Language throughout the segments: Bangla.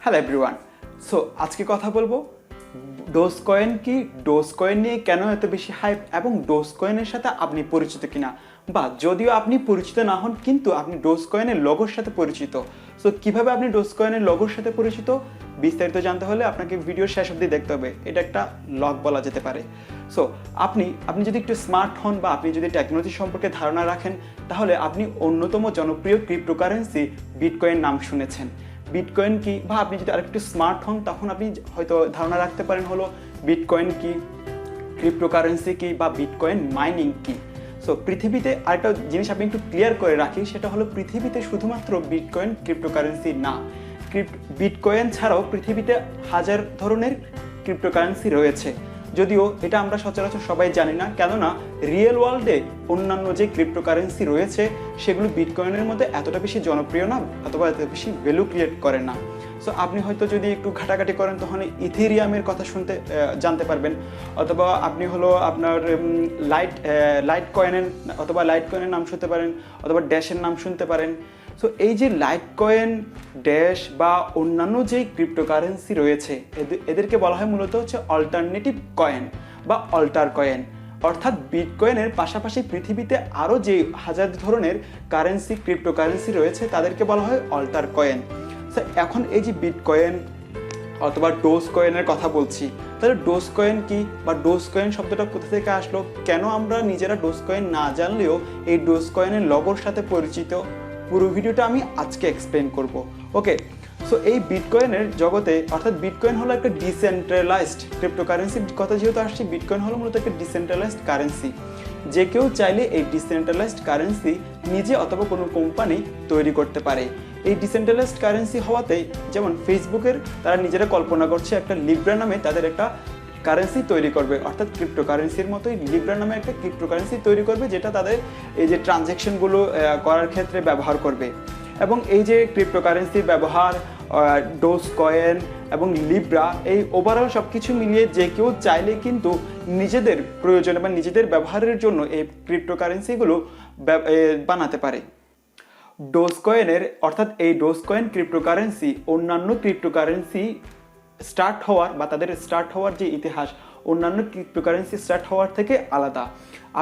Hello everyone. সো আজকে কথা বলবো ডোজ কয়েন কি, ডোজ কয়েন নিয়ে কেন এত বেশি হাইপ এবং ডোজ কয়েনের সাথে আপনি পরিচিত কিনা, বা যদিও আপনি পরিচিত না হন কিন্তু আপনি ডোজ কয়েনের লোগোর সাথে পরিচিত। সো কিভাবে আপনি ডোজ কয়েনের লোগোর সাথে পরিচিত বিস্তারিত জানতে হলে আপনাকে ভিডিওর শেষ অবধি দেখতে হবে। এটা একটা লগ বলা যেতে পারে। সো আপনি যদি একটু স্মার্ট হন বা আপনি যদি টেকনোলজি সম্পর্কে ধারণা রাখেন, তাহলে আপনি অন্যতম জনপ্রিয় ক্রিপ্টোকারেন্সি বিটকয়েন নাম শুনেছেন। বিটকয়েন কি, বা আপনি যদি আরেকটু স্মার্ট হন তখন আপনি হয়তো ধারণা রাখতে পারেন হলো বিটকয়েন কি, ক্রিপ্টোকারেন্সি কি, বা বিটকয়েন মাইনিং কি। সো পৃথিবীতে আরেকটা জিনিস আপনি একটু ক্লিয়ার করে রাখি, সেটা হলো পৃথিবীতে শুধুমাত্র বিটকয়েন ক্রিপ্টোকারেন্সি না, বিটকয়েন ছাড়াও পৃথিবীতে হাজার ধরনের ক্রিপ্টোকারেন্সি রয়েছে। যদিও এটা আমরা সচরাচর সবাই জানি না, কেননা রিয়েল ওয়ার্ল্ডে অন্যান্য যে ক্রিপ্টোকারেন্সি রয়েছে সেগুলো বিটকয়েনের মধ্যে এতটা বেশি জনপ্রিয় না অথবা এত বেশি ভ্যালু ক্রিয়েট করে না। সো আপনি হয়তো যদি একটু ঘাটাঘাটি করেন তখন ইথেরিয়ামের কথা জানতে পারবেন, অথবা আপনি হলো আপনার লাইট কয়েনের নাম শুনতে পারেন, অথবা ড্যাশের নাম শুনতে পারেন। সো এই যে লাইট কয়েন, ড্যাশ বা অন্যান্য যেই ক্রিপ্টোকারেন্সি রয়েছে এদেরকে বলা হয় মূলত হচ্ছে অল্টারনেটিভ কয়েন বা অল্টার কয়েন। অর্থাৎ বিটকয়েনের পাশাপাশি পৃথিবীতে আরও যে হাজার ধরনের কারেন্সি, ক্রিপ্টোকারেন্সি রয়েছে তাদেরকে বলা হয় অল্টার কয়েন। সো এখন এই যে বিটকয়েন অথবা ডোজ কয়েনের কথা বলছি, তাহলে ডোজ কয়েন কি, বা ডোজ কয়েন শব্দটা কোথা থেকে আসলো, কেন আমরা নিজেরা ডোজ কয়েন না জানলেও এই ডোজ কয়েনের লগোর সাথে পরিচিত, পুরো ভিডিওটা আমি আজকে এক্সপ্লেন করব। ওকে, সো এই বিটকয়েনের জগতে, অর্থাৎ বিটকয়েন হলো একটা ডিসেন্ট্রালাইজড ক্রিপ্টোকারেন্সির কথা যেহেতু আসছে, বিটকয়েন হলো মূলত একটা ডিসেন্ট্রালাইজড কারেন্সি। যে কেউ চাইলে এই ডিসেন্ট্রালাইজড কারেন্সি নিজে অথবা কোনো কোম্পানি তৈরি করতে পারে। এই ডিসেন্ট্রালাইজড কারেন্সি হওয়াতে, যেমন ফেসবুকের তারা নিজেরা কল্পনা করছে একটা লিব্রা নামে তাদের একটা কারেন্সি তৈরি করবে, অর্থাৎ ক্রিপ্টোকারেন্সির মতোই লিব্রা নামে একটা ক্রিপ্টোকারেন্সি তৈরি করবে, যেটা তাদের এই যে ট্রানজ্যাকশনগুলো করার ক্ষেত্রে ব্যবহার করবে। এবং এই যে ক্রিপ্টোকারেন্সির ব্যবহার, ডোজ কয়েন এবং লিব্রা, এই ওভারঅল সব কিছু মিলিয়ে যে কেউ চাইলে কিন্তু নিজেদের প্রয়োজনে বা নিজেদের ব্যবহারের জন্য এই ক্রিপ্টোকারেন্সিগুলো বানাতে পারে। ডোজ কয়েনের, অর্থাৎ এই ডোজ কয়েন ক্রিপ্টোকারেন্সি অন্যান্য ক্রিপ্টোকারেন্সি স্টার্ট হওয়ার বা তাদের স্টার্ট হওয়ার যে ইতিহাস অন্যান্য ক্রিপ্টোকারেন্সি স্টার্ট হওয়ার থেকে আলাদা।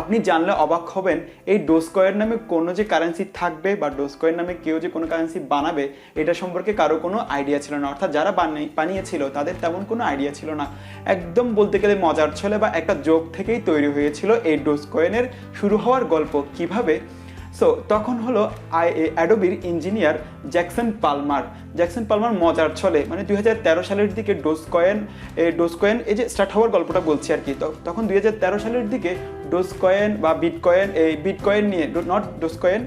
আপনি জানলে অবাক হবেন, এই ডোজ কয়েন নামে কোনো যে কারেন্সি থাকবে বা ডোজ কয়েন নামে কেউ যে কোনো কারেন্সি বানাবে এটা সম্পর্কে কারো কোনো আইডিয়া ছিল না। অর্থাৎ যারা বানিয়েছিল তাদের তেমন কোনো আইডিয়া ছিল না। একদম বলতে গেলে মজার ছলে বা একটা জোক থেকেই তৈরি হয়েছিল এই ডোজ কয়েনের শুরু হওয়ার গল্প। কিভাবে? সো তখন হলো অ্যাডোবির ইঞ্জিনিয়ার জ্যাকসন পালমার মজার ছলে, মানে 2013 সালের দিকে ডোজ কয়েন এই যে স্টার্ট হওয়ার গল্পটা বলছি আর কি। তখন 2013 সালের দিকে ডোজ কয়েন বা বিটকয়েন নিয়ে, নট ডোজ কয়েন,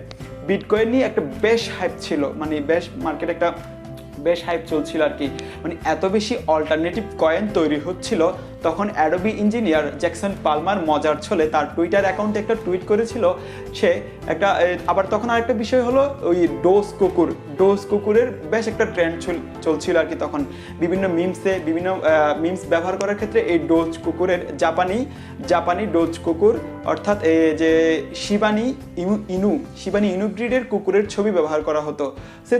বিটকয়েন নিয়ে একটা বেশ হাইপ ছিল, মানে বেশ মার্কেটে একটা বেশ হাইপ চলছিল আর কি। মানে এত বেশি অল্টারনেটিভ কয়েন তৈরি হচ্ছিল, তখন অ্যাডোবি ইঞ্জিনিয়ার জ্যাকসন পালমার মজার ছলে তার টুইটার অ্যাকাউন্টে একটা টুইট করেছিল। সে একটা আবার তখন আরেকটা বিষয় হলো ওই ডোজ কুকুরের বেশ একটা ট্রেন্ড চলছিল আর কি। তখন বিভিন্ন মিমস ব্যবহার করার ক্ষেত্রে এই ডোজ কুকুরের জাপানি ডোজ কুকুর, অর্থাৎ যে শিবানি ইনু ব্রিডের কুকুরের ছবি ব্যবহার করা হতো।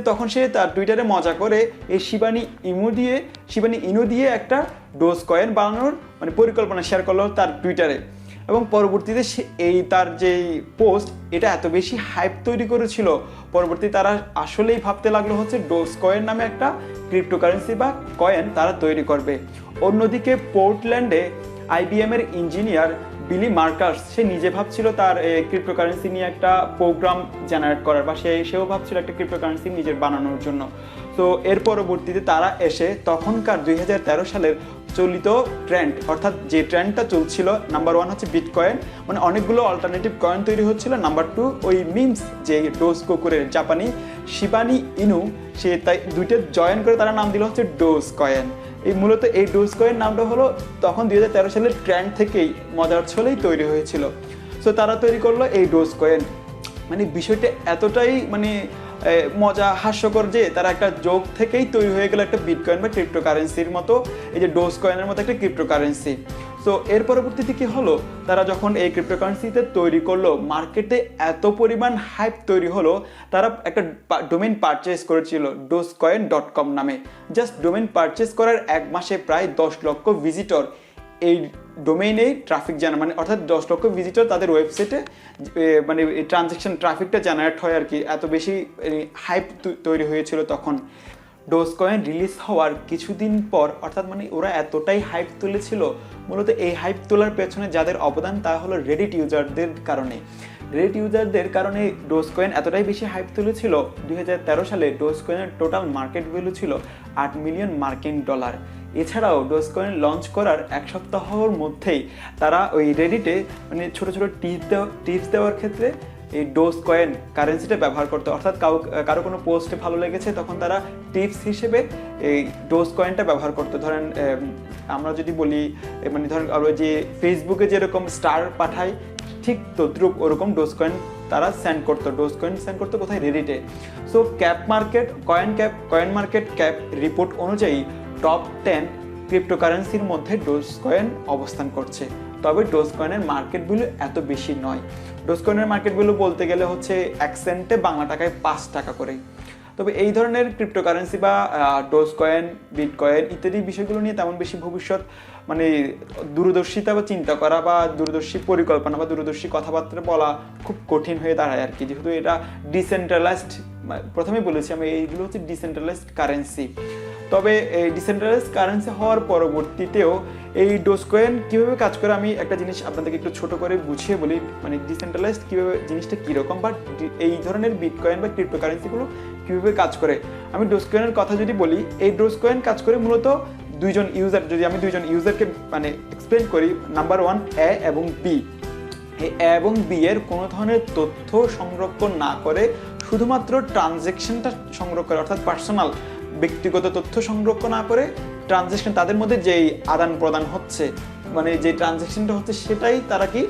তখন সে তার টুইটারে মজা করে এই শিবানি ইনু দিয়ে একটা ডোজ কয়েন বানানোর মানে পরিকল্পনা শেয়ার করলো তার টুইটারে। এবং পরবর্তীতে তার যে পোস্ট এটা এত বেশি হাইপ তৈরি করেছিল, পরবর্তীতে তারা আসলেই ভাবতে লাগলো হচ্ছে ডোজ কয়েন নামে একটা ক্রিপ্টোকারেন্সি বা কয়েন তারা তৈরি করবে। অন্যদিকে পোর্টল্যান্ডে IBM এর ইঞ্জিনিয়ার বিলি মার্কাস, সে নিজে ভাবছিল তার ক্রিপ্টোকারেন্সি নিয়ে একটা প্রোগ্রাম জেনারেট করার, বা সেও ভাবছিল একটা ক্রিপ্টোকারেন্সি নিজের বানানোর জন্য। তো এর পরবর্তীতে তারা এসে তখনকার 2013 সালের চলিত ট্রেন্ড, অর্থাৎ যে ট্রেন্ডটা চলছিল, নাম্বার 1 হচ্ছে বিটকয়েন, মানে অনেকগুলো অল্টারনেটিভ কয়েন তৈরি হচ্ছিল। নাম্বার 2 ওই মিমস, যে ডোজ কুকুরের জাপানি শিবানি ইনু, সে তাই দুইটা জয়েন করে তারা নাম দিল হচ্ছে ডোজ কয়েন। মূলত এই ডোজ কয়েন নামটা হলো তখন 2013 সালের ট্রেন্ড থেকেই মজার ছলেই তৈরি হয়েছিল। সো তারা তৈরি করলো এই ডোজ কয়েন। মানে বিষয়টা এতটাই মানে মজা হাস্যকর যে তারা একটা জোক থেকেই তৈরি হয়ে গেল একটা বিটকয়েন বা ক্রিপ্টোকারেন্সির মতো, এই যে ডোজ কয়েনের মতো একটা ক্রিপ্টোকারেন্সি। সো এর পরবর্তীতে কি হলো, তারা যখন এই ক্রিপ্টোকারেন্সিতে তৈরি করলো, মার্কেটে এত পরিমাণ হাইপ তৈরি হলো, তারা একটা ডোমেইন পারচেজ করেছিল dogecoin.com নামে। জাস্ট ডোমেইন পারচেজ করার 1 মাসে প্রায় 10 লক্ষ ভিজিটর এই ডোমেইনে ট্রাফিক জানা, মানে অর্থাৎ 10 লক্ষ ভিজিটর তাদের ওয়েবসাইটে মানে ট্রানজ্যাকশন ট্রাফিকটা জেনারেট হয় আর কি। এত বেশি হাইপ তৈরি হয়েছিল তখন। ডোজকয়েন রিলিজ হওয়ার কিছুদিন পর, অর্থাৎ মানে ওরা এতটাই হাইপ তুলেছিল, মূলত এই হাইপ তোলার পেছনে যাদের অবদান তা হলো রেডিট ইউজারদের কারণে। রেডিট ইউজারদের কারণে ডোজকয়েন এতটাই বেশি হাইপ তুলেছিল, 2013 সালে ডোজকয়েনের টোটাল মার্কেট ভ্যালু ছিল $8 মিলিয়ন। এছাড়াও ডোজকয়েন লঞ্চ করার 1 সপ্তাহের মধ্যেই তারা ওই রেডিটে মানে ছোট ছোট টিপস দেওয়ার ক্ষেত্রে এই ডোজকয়েন কারেন্সিটা ব্যবহার করতো। অর্থাৎ কারো কোনো পোস্টে ভালো লেগেছে তখন তারা টিপস হিসেবে এই ডোজকয়েনটা ব্যবহার করতো। ধরেন আমরা যদি বলি, মানে ধরেন যে ফেসবুকে যেরকম স্টার পাঠায়, ঠিক তদ্রুপ ওরকম ডোজকয়েন তারা সেন্ড করতো। ডোজকয়েন সেন্ড করতো কোথায়? রেডিটে। So CoinMarketCap report অনুযায়ী টপ 10 ক্রিপ্টোকারেন্সির মধ্যে ডোজকয়েন অবস্থান করছে। তবে ডোজকয়েনের মার্কেট ভ্যালু এত বেশি নয়। ডোজকয়েনের মার্কেট ভ্যালু বলতে গেলে হচ্ছে 1 সেন্টে বাংলা টাকায় 5 টাকা করে। তবে এই ধরনের ক্রিপ্টোকারেন্সি বা ডোজকয়েন, বিটকয়েন ইত্যাদি বিষয়গুলো নিয়ে তেমন বেশি ভবিষ্যৎ মানে দূরদর্শিতা বা চিন্তা করা বা দূরদর্শী পরিকল্পনা বা দূরদর্শী কথাবার্তা বলা খুব কঠিন হয়ে দাঁড়ায় আর কি। যেহেতু এটা ডিসেন্ট্রালাইজড, প্রথমেই বলেছি আমি, এইগুলো হচ্ছে ডিসেন্ট্রালাইজড কারেন্সি। তবে এই ডিসেন্ট্রালাইজড কারেন্সি হওয়ার পরবর্তীতেও এই ডোজকয়েন কীভাবে কাজ করে, আমি একটা জিনিস আপনাদেরকে একটু ছোট করে বুঝিয়ে বলি। মানে ডিসেন্ট্রালাইজড কীভাবে, জিনিসটা কীরকম, বা এই ধরনের বিটকয়েন বা ক্রিপ্টোকারেন্সিগুলো কীভাবে কাজ করে। আমি ডোজকয়েনের কথা যদি বলি, এই ডোজকয়েন কাজ করে মূলত দুইজন ইউজার, যদি আমি দুইজন ইউজারকে মানে এক্সপ্লেন করি। নাম্বার 1 এ এবং বি। এই এ এবং বি এর কোনো ধরনের তথ্য সংরক্ষণ না করে শুধুমাত্র ট্রানজ্যাকশনটা সংগ্রহ করে, অর্থাৎ পার্সোনাল ব্যক্তিগত তথ্য সংরক্ষণ না করে ট্রানজ্যাকশন, তাদের মধ্যে যেই আদান প্রদান হচ্ছে, মানে যে ট্রানজ্যাকশনটা হচ্ছে সেটাই তারা কি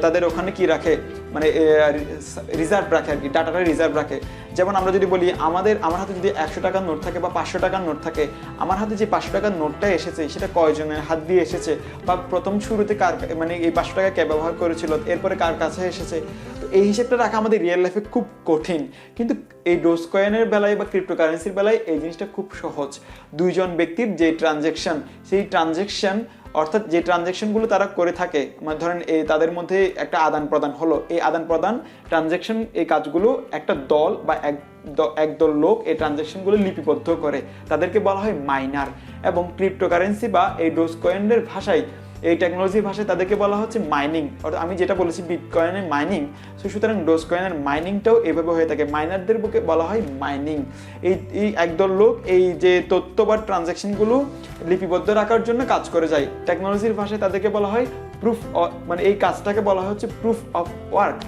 তাদের ওখানে কি রাখে, মানে রিজার্ভ রাখে আর কি, ডাটাটা রিজার্ভ রাখে। যেমন আমরা যদি বলি, আমার হাতে যদি 100 টাকার নোট থাকে বা 500 টাকার নোট থাকে, আমার হাতে যে 500 টাকার নোটটা এসেছে সেটা কয়জনের হাত দিয়ে এসেছে, বা প্রথম শুরুতে কার, মানে এই 500 টাকা কে ব্যবহার করেছিল, এরপরে কার কাছে এসেছে, তো এই হিসেবটা রাখা আমাদের রিয়েল লাইফে খুব কঠিন। কিন্তু এই ডোজকয়েনের বেলায় বা ক্রিপ্টোকারেন্সির বেলায় এই জিনিসটা খুব সহজ। দুইজন ব্যক্তির যে ট্রানজ্যাকশন, সেই ট্রানজ্যাকশন, অর্থাৎ যে ট্রানজ্যাকশনগুলো তারা করে থাকে, মানে ধরেন এই তাদের মধ্যে একটা আদান প্রদান হলো, এই আদান প্রদান ট্রানজ্যাকশন, এই কাজগুলো একটা দল বা একদল লোক এই ট্রানজ্যাকশনগুলো লিপিবদ্ধ করে, তাদেরকে বলা হয় মাইনার। এবং ক্রিপ্টোকারেন্সি বা এই ডোজকয়েনের ভাষায়, এই টেকনোলজির ভাষায় তাদেরকে বলা হচ্ছে মাইনিং। অর্থাৎ আমি যেটা বলেছি বিটকয়েনের মাইনিং, সুতরাং ডোজকয়েনের মাইনিংটাও এভাবে হয়ে থাকে, মাইনারদের বুকে বলা হয় মাইনিং। এই একদল লোক এই যে তথ্য বা ট্রানজ্যাকশনগুলো লিপিবদ্ধ রাখার জন্য কাজ করে যায়। টেকনোলজির ভাষায় তাদেরকে বলা হয় প্রুফ, মানে এই কাজটাকে বলা হচ্ছে প্রুফ অফ ওয়ার্ক।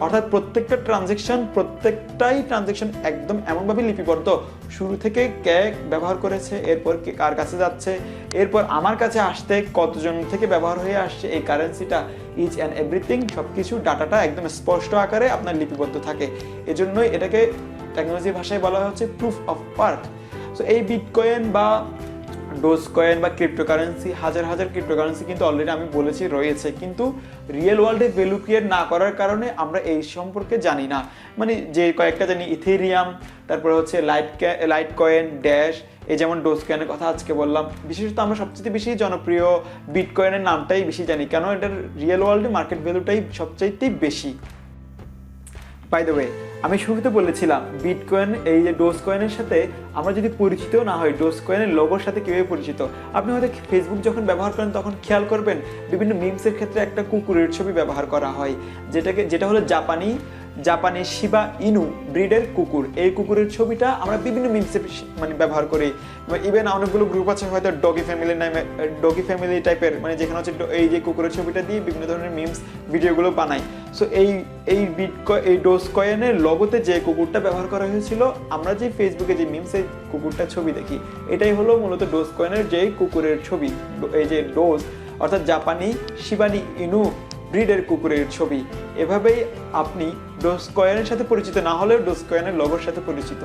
অর্থাৎ প্রত্যেকটাই ট্রানজ্যাকশন একদম এমনভাবে লিপিবদ্ধ, শুরু থেকে কে ব্যবহার করেছে, এরপর কে কার কাছে যাচ্ছে, এরপর আমার কাছে আসতে কতজন থেকে ব্যবহার হয়ে আসছে, এই কারেন্সিটা ইচ অ্যান্ড এভরিথিং, সব কিছু ডাটাটা একদম স্পষ্ট আকারে আপনার লিপিবদ্ধ থাকে। এজন্যই এটাকে টেকনোলজির ভাষায় বলা হচ্ছে প্রুফ অফ ওয়ার্ক। সো এই বিটকয়েন বা ডোজকয়েন বা ক্রিপ্টোকারেন্সি, হাজার ক্রিপ্টোকারেন্সি কিন্তু অলরেডি আমি বলেছি রয়েছে, কিন্তু রিয়েল ওয়ার্ল্ডে ভ্যালু ক্রিয়েট না করার কারণে আমরা এই সম্পর্কে জানি না। মানে যে কয়েকটা জানি, ইথেরিয়াম, তারপরে হচ্ছে লাইটকয়েন, ড্যাশ, এই যেমন ডোজকয়েনের কথা আজকে বললাম। বিশেষত আমরা সবচেয়ে বেশি জনপ্রিয় বিটকয়েনের নামটাই বেশি জানি, কেন এটার রিয়েল ওয়ার্ল্ডে মার্কেট ভ্যালুটাই সবচাইতেই বেশি। বাই দ্য ওয়ে, আমি শুরুতে বলেছিলাম বিটকয়েন, এই যে ডোজকয়েনের সাথে আমরা যদি পরিচিতও না হয়, ডোজকয়েনের লোগোর সাথে কীভাবে পরিচিত। আপনি হয়তো ফেসবুক যখন ব্যবহার করেন তখন খেয়াল করবেন বিভিন্ন মিমসের ক্ষেত্রে একটা কুকুরের ছবি ব্যবহার করা হয়, যেটা হলো জাপানি শিবা ইনু ব্রিডের কুকুর। এই কুকুরের ছবিটা আমরা বিভিন্ন মিমসে মানে ব্যবহার করি। ইভেন অনেকগুলো গ্রুপ আছে হয়তো ডগি ফ্যামিলি টাইপের, মানে যেখানে হচ্ছে এই যে কুকুরের ছবিটা দিয়ে বিভিন্ন ধরনের মিমস ভিডিওগুলো বানায়। সো এই ডোজকয়েনের লগোতে যে কুকুরটা ব্যবহার করা হয়েছিল, আমরা যে ফেসবুকে যে মিমসে কুকুরটা ছবি দেখি, এটাই হলো মূলত ডোজকয়েনের যে কুকুরের ছবি, এই যে ডোজ, অর্থাৎ জাপানি শিবানি ইনু ব্রিডের কুকুরের ছবি। এভাবেই আপনি ডোজকয়েনের সাথে পরিচিত না হলেও ডোজকয়েনের লোগোর সাথে পরিচিত।